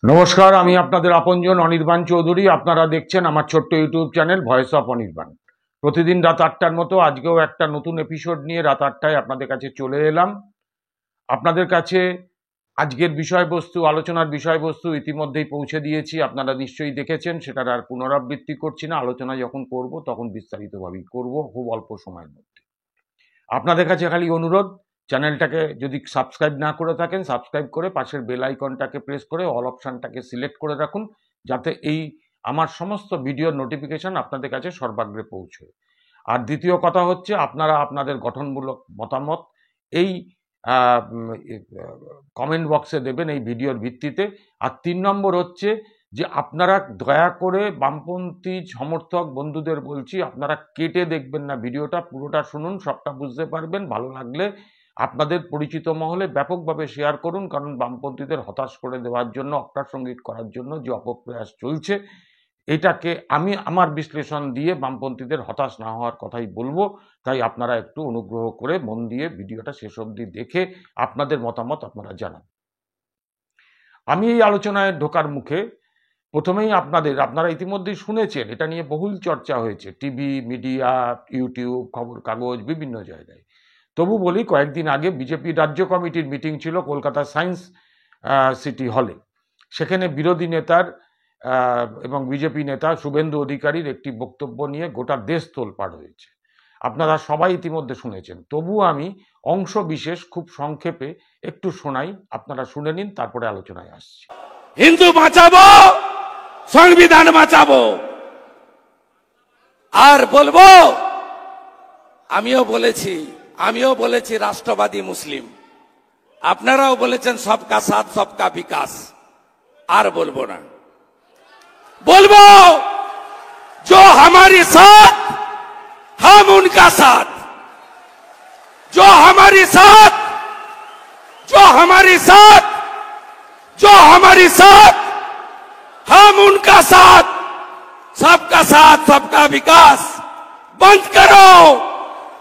নমস্কার, আমি আপনাদের আপনজন অনির্বাণ চৌধুরী। আপনারা দেখছেন আমার ছোট্ট YouTube channel voice of Anirban. প্রতিদিন রাত 8টার মতো আজকেও একটা নতুন এপিসোড নিয়ে রাত 8টায় আপনাদের কাছে চলে এলাম। আপনাদের কাছে আজকের বিষয়বস্তু, আলোচনার বিষয়বস্তু ইতিমধ্যেই পৌঁছে দিয়েছি, আপনারা নিশ্চয়ই দেখেছেন। সেটার আর পুনরাবৃত্তি করছি না। আলোচনা যখন করব তখন বিস্তারিতভাবেই করব, খুব অল্প সময়ের মধ্যে। আপনাদের কাছে খালি অনুরোধ, চ্যানেলটাকে যদি সাবস্ক্রাইব না করে থাকেন, সাবস্ক্রাইব করে পাশের বেল আইকনটাকে প্রেস করে অল অপশানটাকে সিলেক্ট করে রাখুন, যাতে এই আমার সমস্ত ভিডিওর নোটিফিকেশন আপনাদের কাছে সর্বাগ্রে পৌঁছয়। আর দ্বিতীয় কথা হচ্ছে, আপনারা আপনাদের গঠনমূলক মতামত এই কমেন্ট বক্সে দেবেন এই ভিডিওর ভিত্তিতে। আর 3 নম্বর হচ্ছে যে আপনারা দয়া করে বামপন্থী সমর্থক বন্ধুদের বলছি, আপনারা কেটে দেখবেন না ভিডিওটা, পুরোটা শুনুন, সবটা বুঝতে পারবেন। ভালো লাগলে আপনাদের পরিচিত মহলে ব্যাপকভাবে শেয়ার করুন, কারণ বামপন্থীদের হতাশ করে দেওয়ার জন্য, অপ্রাসঙ্গিক করার জন্য যে অপপ্রয়াস চলছে, এটাকে আমি আমার বিশ্লেষণ দিয়ে বামপন্থীদের হতাশ না হওয়ার কথাই বলবো। তাই আপনারা একটু অনুগ্রহ করে মন দিয়ে ভিডিওটা শেষ অবধি দেখে আপনাদের মতামত আপনারা জানান। আমি এই আলোচনায় ঢোকার মুখে প্রথমেই আপনারা ইতিমধ্যেই শুনেছেন, এটা নিয়ে বহুল চর্চা হয়েছে টিভি, মিডিয়া, ইউটিউব, খবর কাগজ, বিভিন্ন জায়গায়। তবু বলি, কয়েকদিন আগে বিজেপি রাজ্য কমিটির মিটিং ছিল কলকাতা সায়েন্স সিটি হলে। সেখানে বিরোধী নেতার এবং বিজেপি নেতা শুভেন্দু অধিকারীর একটি বক্তব্য নিয়ে গোটা দেশ তোলপাড় হয়েছে। আপনারা সবাই ইতিমধ্যে শুনেছেন। তবু আমি অংশ বিশেষ খুব সংক্ষেপে একটু শোনাই, আপনারা শুনে নিন, তারপরে আলোচনায় আসছি। হিন্দু বাঁচাবো, সংবিধান বাঁচাবো। আর বলবো, আমিও বলেছি রাষ্ট্রবাদী মুসলিম, আপনারাও বলেছেন সবকা সাথ সবকা বিকাশ। আর বলবো না, বলবো जो हमारे साथ हम उनका साथ, जो हमारे साथ हम उनका साथ, सबका साथ सबका विकास। बंद करो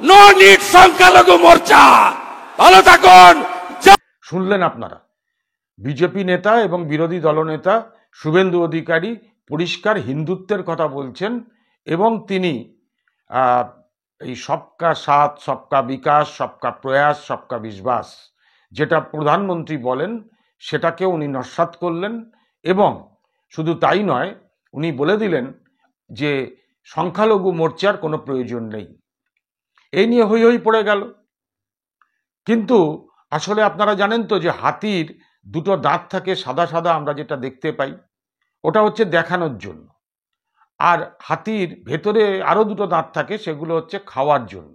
नो नीड সংখ্যালঘু মোর্চা। ভালো থাকুন। শুনলেন আপনারা, বিজেপি নেতা এবং বিরোধী দলনেতা শুভেন্দু অধিকারী পরিষ্কার হিন্দুত্বের কথা বলছেন, এবং তিনি এই সবকা সাথ সবকা বিকাশ, সবকা প্রয়াস, সবকা বিশ্বাস যেটা প্রধানমন্ত্রী বলেন সেটাকে উনি নস্যাৎ করলেন। এবং শুধু তাই নয়, উনি বলে দিলেন যে সংখ্যালঘু মোর্চার কোনো প্রয়োজন নেই। এই নিয়ে হই হই পড়ে গেল। কিন্তু আসলে আপনারা জানেন তো যে হাতির দুটো দাঁত থাকে সাদা সাদা, আমরা যেটা দেখতে পাই, ওটা হচ্ছে দেখানোর জন্য। আর হাতির ভেতরে আরো দুটো দাঁত থাকে, সেগুলো হচ্ছে খাওয়ার জন্য।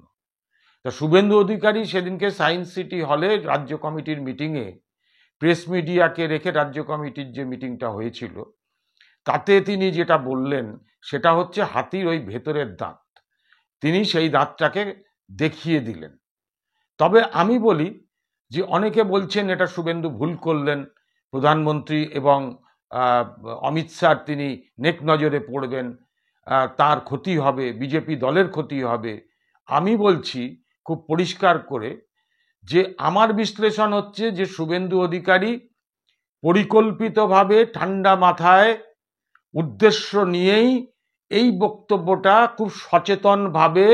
তা শুভেন্দু অধিকারী সেদিনকে সায়েন্স সিটি হলে রাজ্য কমিটির মিটিংয়ে প্রেস মিডিয়াকে রেখে রাজ্য কমিটির যে মিটিংটা হয়েছিল, তাতে তিনি যেটা বললেন সেটা হচ্ছে হাতির ওই ভেতরের দাঁত। তিনি সেই দাঁতটাকে দেখিয়ে দিলেন। তবে আমি বলি যে অনেকে বলছেন এটা শুভেন্দু ভুল করলেন, প্রধানমন্ত্রী এবং অমিত শাহ তিনি নেক নজরে পড়বেন, তার ক্ষতি হবে, বিজেপি দলের ক্ষতি হবে। আমি বলছি খুব পরিষ্কার করে যে আমার বিশ্লেষণ হচ্ছে যে শুভেন্দু অধিকারী পরিকল্পিতভাবে ঠান্ডা মাথায় উদ্দেশ্য নিয়েই এই বক্তব্যটা খুব সচেতনভাবে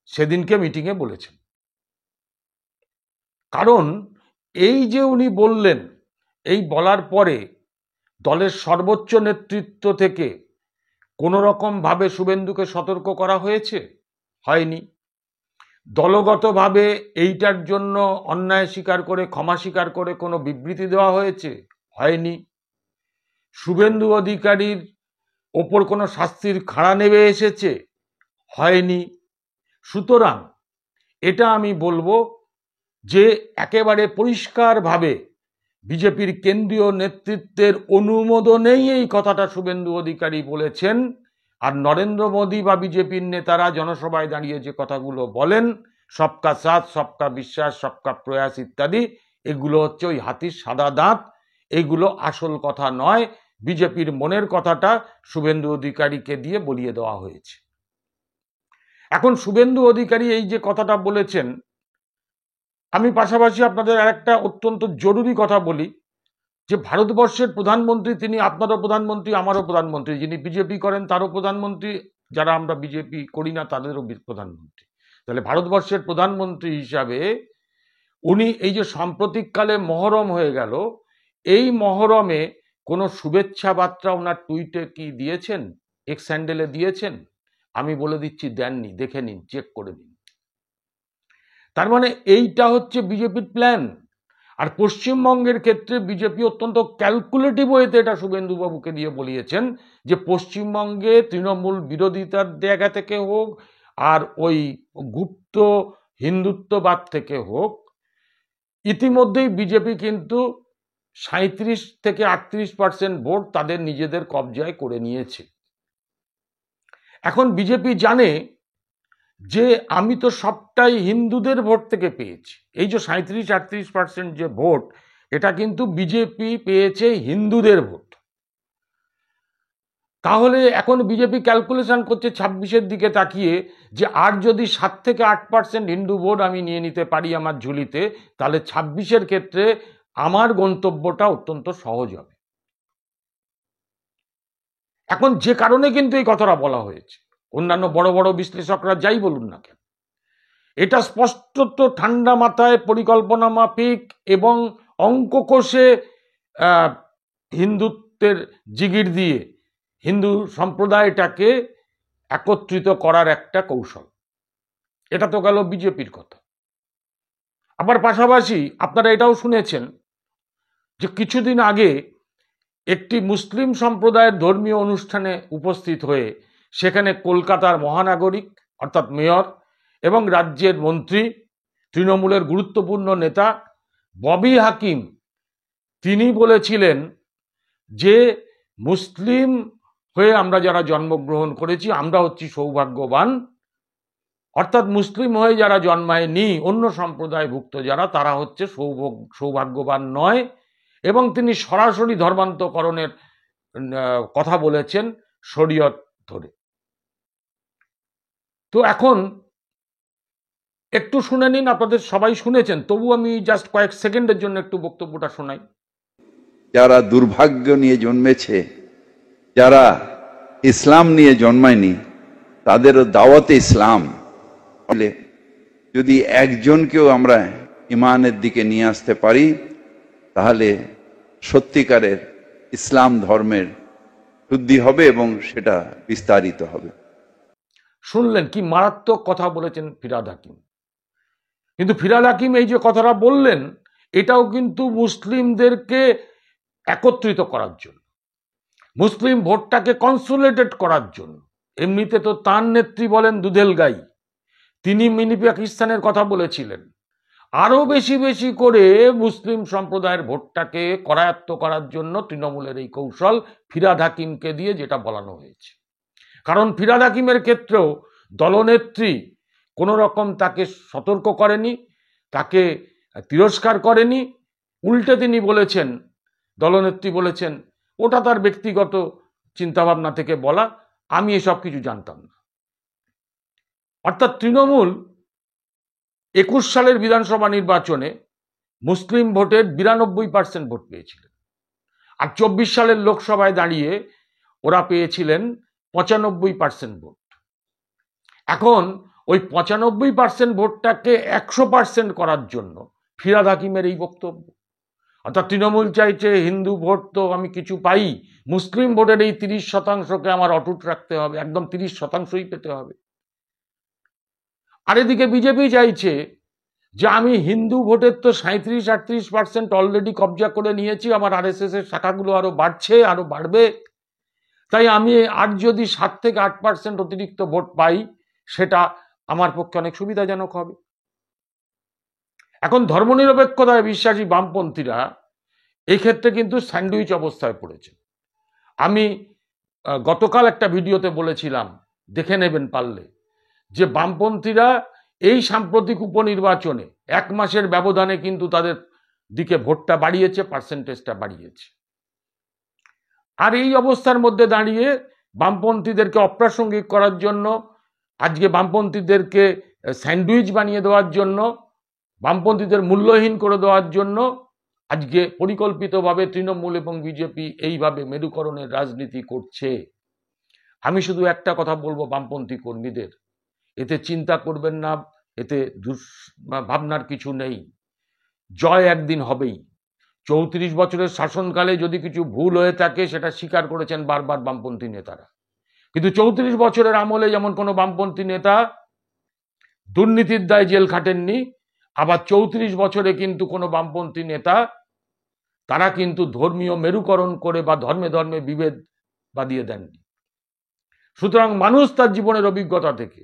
সেদিনকে মিটিংয়ে বলেছেন। কারণ এই যে উনি বললেন, এই বলার পরে দলের সর্বোচ্চ নেতৃত্ব থেকে কোনো রকম ভাবে শুভেন্দুকে সতর্ক করা হয়েছে? হয়নি। দলগতভাবে এইটার জন্য অন্যায় স্বীকার করে, ক্ষমা স্বীকার করে কোনো বিবৃতি দেওয়া হয়েছে? হয়নি। শুভেন্দু অধিকারীর ওপর কোনো শাস্তির খাড়া নেমে এসেছে? হয়নি। সুতরাং এটা আমি বলবো যে একেবারে পরিষ্কারভাবে বিজেপির কেন্দ্রীয় নেতৃত্বের অনুমোদনেই এই কথাটা শুভেন্দু অধিকারী বলেছেন। আর নরেন্দ্র মোদী বা বিজেপির নেতারা জনসভায় দাঁড়িয়ে যে কথাগুলো বলেন, সবকা সাথ সবকা বিশ্বাস সবকা প্রয়াস ইত্যাদি, এগুলো হচ্ছে ওই হাতির সাদা দাঁত, এগুলো আসল কথা নয়। বিজেপির মনের কথাটা শুভেন্দু অধিকারীকে দিয়ে বলিয়ে দেওয়া হয়েছে। এখন শুভেন্দু অধিকারী এই যে কথাটা বলেছেন, আমি পাশাপাশি আপনাদের আরেকটা অত্যন্ত জরুরি কথা বলি। যে ভারতবর্ষের প্রধানমন্ত্রী, তিনি আপনারও প্রধানমন্ত্রী, আমারও প্রধানমন্ত্রী, যিনি বিজেপি করেন তারও প্রধানমন্ত্রী, যারা আমরা বিজেপি করি না তাদেরও প্রধানমন্ত্রী। তাহলে ভারতবর্ষের প্রধানমন্ত্রী হিসাবে উনি এই যে সাম্প্রতিককালে মহরম হয়ে গেল, এই মহরমে কোনো শুভেচ্ছা বার্তা ওনার টুইটে কি দিয়েছেন, এক্স হ্যান্ডেলে দিয়েছেন? আমি বলে দিচ্ছি দেননি, দেখে নিন, চেক করে নিন। তার মানে এইটা হচ্ছে বিজেপির প্ল্যান। আর পশ্চিমবঙ্গের ক্ষেত্রে বিজেপি অত্যন্ত ক্যালকুলেটিভ ওয়েতে এটা শুভেন্দুবাবুকে দিয়ে বলিয়েছেন যে পশ্চিমবঙ্গে তৃণমূল বিরোধিতার জায়গা থেকে হোক আর ওই গুপ্ত হিন্দুত্ববাদ থেকে হোক, ইতিমধ্যেই বিজেপি কিন্তু 37 থেকে 38% ভোট তাদের নিজেদের কবজায় করে নিয়েছে। এখন বিজেপি জানে যে আমি তো সবটাই হিন্দুদের ভোট থেকে পেয়েছি। এই যে 37-38% যে ভোট, এটা কিন্তু বিজেপি পেয়েছে হিন্দুদের ভোট। তাহলে এখন বিজেপি ক্যালকুলেশন করছে 26-এর দিকে তাকিয়ে যে আর যদি 7 থেকে 8% হিন্দু ভোট আমি নিয়ে নিতে পারি আমার ঝুলিতে, তাহলে 26-এর ক্ষেত্রে আমার গন্তব্যটা অত্যন্ত সহজ হবে। এখন যে কারণে কিন্তু এই কথাটা বলা হয়েছে, অন্যান্য বড় বড় বিশ্লেষকরা যাই বলুন না কেন, এটা স্পষ্টত ঠান্ডা মাথায় পরিকল্পনা মাফিক এবং অঙ্ক কষে হিন্দুত্বের জিগির দিয়ে হিন্দু সম্প্রদায়টাকে একত্রিত করার একটা কৌশল। এটা তো গেল বিজেপির কথা। আবার পাশাপাশি আপনারা এটাও শুনেছেন যে কিছুদিন আগে একটি মুসলিম সম্প্রদায়ের ধর্মীয় অনুষ্ঠানে উপস্থিত হয়ে সেখানে কলকাতার মহানাগরিক অর্থাৎ মেয়র এবং রাজ্যের মন্ত্রী, তৃণমূলের গুরুত্বপূর্ণ নেতা ববি হাকিম, তিনি বলেছিলেন যে মুসলিম হয়ে আমরা যারা জন্মগ্রহণ করেছি আমরা হচ্ছি সৌভাগ্যবান, অর্থাৎ মুসলিম হয়ে যারা জন্মায়নি অন্য সম্প্রদায়ভুক্ত যারা, তারা হচ্ছে সৌভাগ্যবান নয়। এবং তিনি সরাসরি ধর্মান্তকরণের কথা বলেছেন শরীয়ত ধরে। তো এখন একটু শুনে নিন, আপনাদের সবাই শুনেছেন, তবু আমি জাস্ট কয়েক সেকেন্ডের জন্য একটু বক্তব্যটা শোনাই। যারা দুর্ভাগ্য নিয়ে জন্মেছে, যারা ইসলাম নিয়ে জন্মায়নি, তাদেরও দাওয়াতে ইসলাম। বলে যদি একজনকেও আমরা ইমানের দিকে নিয়ে আসতে পারি, তাহলে সত্যিকারের ইসলাম ধর্মের শুদ্ধি হবে এবং সেটা বিস্তারিত হবে। শুনলেন কি মারাত্মক কথা বলেছেন ফিরহাদ হাকিম। কিন্তু ফিরহাদ হাকিম এই যে কথাটা বললেন, এটাও কিন্তু মুসলিমদেরকে একত্রিত করার জন্য, মুসলিম ভোটটাকে কনসোলিডেট করার জন্য। এমনিতে তো তার নেত্রী বলেন দুধেল গাই, তিনি মিনি পাকিস্তানের কথা বলেছিলেন। আরো বেশি বেশি করে মুসলিম সম্প্রদায়ের ভোটটাকে করায়ত্ত করার জন্য তৃণমূলের এই কৌশল ফিরহাদ হাকিমকে দিয়ে যেটা বলানো হয়েছে। কারণ ফিরহাদ হাকিমের ক্ষেত্রেও দলনেত্রী কোনো রকম তাকে সতর্ক করেনি, তাকে তিরস্কার করেনি। উল্টে তিনি বলেছেন, দলনেত্রী বলেছেন ওটা তার ব্যক্তিগত চিন্তাভাবনা থেকে বলা, আমি এসব কিছু জানতাম না। অর্থাৎ তৃণমূল 21 সালের বিধানসভা নির্বাচনে মুসলিম ভোটের 92% ভোট পেয়েছিলেন, আর 24 সালের লোকসভায় দাঁড়িয়ে ওরা পেয়েছিলেন 95% ভোট। এখন ওই 95% ভোটটাকে 100% করার জন্য ফিরহাদ হাকিমের এই বক্তব্য। অর্থাৎ তৃণমূল চাইছে হিন্দু ভোট তো আমি কিছু পাই, মুসলিম ভোটের এই 30%কে আমার অটুট রাখতে হবে, একদম 30%ই পেতে হবে। আর এদিকে বিজেপি চাইছে যে আমি হিন্দু ভোটের তো 37-38% অলরেডি কবজা করে নিয়েছি, আমার আরএসএস এর শাখাগুলো আরো বাড়ছে, আরো বাড়বে, তাই আমি আর যদি 7 থেকে 8% অতিরিক্ত ভোট পাই সেটা আমার পক্ষে অনেক সুবিধাজনক হবে। এখন ধর্মনিরপেক্ষতায় বিশ্বাসী বামপন্থীরা এই ক্ষেত্রে কিন্তু স্যান্ডউইচ অবস্থায় পড়েছে। আমি গতকাল একটা ভিডিওতে বলেছিলাম, দেখে নেবেন পারলে, যে বামপন্থীরা এই সাম্প্রতিক উপনির্বাচনে 1 মাসের ব্যবধানে কিন্তু তাদের দিকে ভোটটা বাড়িয়েছে, পার্সেন্টেজটা বাড়িয়েছে। আর এই অবস্থার মধ্যে দাঁড়িয়ে বামপন্থীদেরকে অপ্রাসঙ্গিক করার জন্য, আজকে বামপন্থীদেরকে স্যান্ডউইচ বানিয়ে দেওয়ার জন্য, বামপন্থীদের মূল্যহীন করে দেওয়ার জন্য আজকে পরিকল্পিতভাবে তৃণমূল এবং বিজেপি এইভাবে মেরুকরণের রাজনীতি করছে। আমি শুধু একটা কথা বলবো বামপন্থী কর্মীদের, এতে চিন্তা করবেন না, এতে ভাবনার কিছু নেই। জয় একদিন হবেই। 34 বছরের শাসনকালে যদি কিছু ভুল হয়ে থাকে সেটা স্বীকার করেছেন বারবার বামপন্থী নেতারা, কিন্তু 34 বছরের আমলে যেমন কোনো বামপন্থী নেতা দুর্নীতির দায়ে জেল খাটেননি, আবার 34 বছরে কিন্তু কোনো বামপন্থী নেতা তারা কিন্তু ধর্মীয় মেরুকরণ করে বা ধর্মে ধর্মে বিভেদ বাঁধিয়ে দেননি। সুতরাং মানুষ তার জীবনের অভিজ্ঞতা থেকে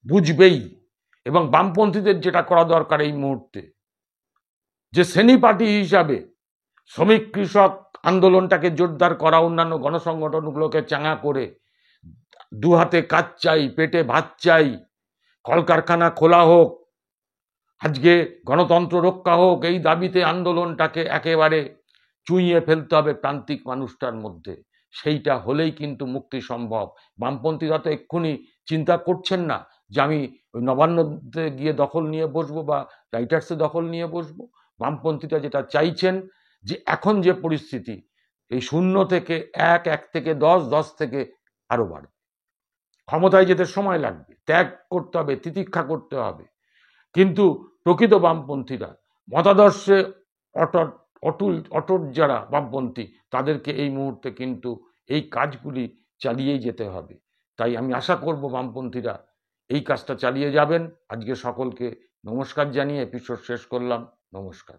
বুঝবেই। এবং বামপন্থীদের যেটা করা দরকার এই মুহূর্তে, যে শ্রেণী পার্টি হিসাবে শ্রমিক কৃষক আন্দোলনটাকে জোরদার করা, অন্যান্য গণসংগঠনগুলোকে চাঙা করে দু হাতে কাজ চাই, পেটে ভাত চাই, কলকারখানা খোলা হোক, আজকে গণতন্ত্র রক্ষা হোক, এই দাবিতে আন্দোলনটাকে একেবারে চুইয়ে ফেলতে হবে প্রান্তিক মানুষটার মধ্যে। সেইটা হলেই কিন্তু মুক্তি সম্ভব। বামপন্থীরা তো এক্ষুনি চিন্তা করছেন না যে আমি ওই নবান্নতে গিয়ে দখল নিয়ে বসবো বা রাইটার্সে দখল নিয়ে বসবো। বামপন্থীরা যেটা চাইছেন যে এখন যে পরিস্থিতি, এই 0 থেকে 1, 1 থেকে 10, 10 থেকে আরো বাড়বে। ক্ষমতায় যেতে সময় লাগবে, ত্যাগ করতে হবে, তিতিক্ষা করতে হবে, কিন্তু প্রকৃত বামপন্থীরা মতাদর্শে অটুট যারা বামপন্থী, তাদেরকে এই মুহূর্তে কিন্তু এই কাজগুলি চালিয়েই যেতে হবে। তাই আমি আশা করব বামপন্থীরা এই কাজটা চালিয়ে যাবেন। আজকে সকলকে নমস্কার জানিয়ে এপিসোড শেষ করলাম। নমস্কার।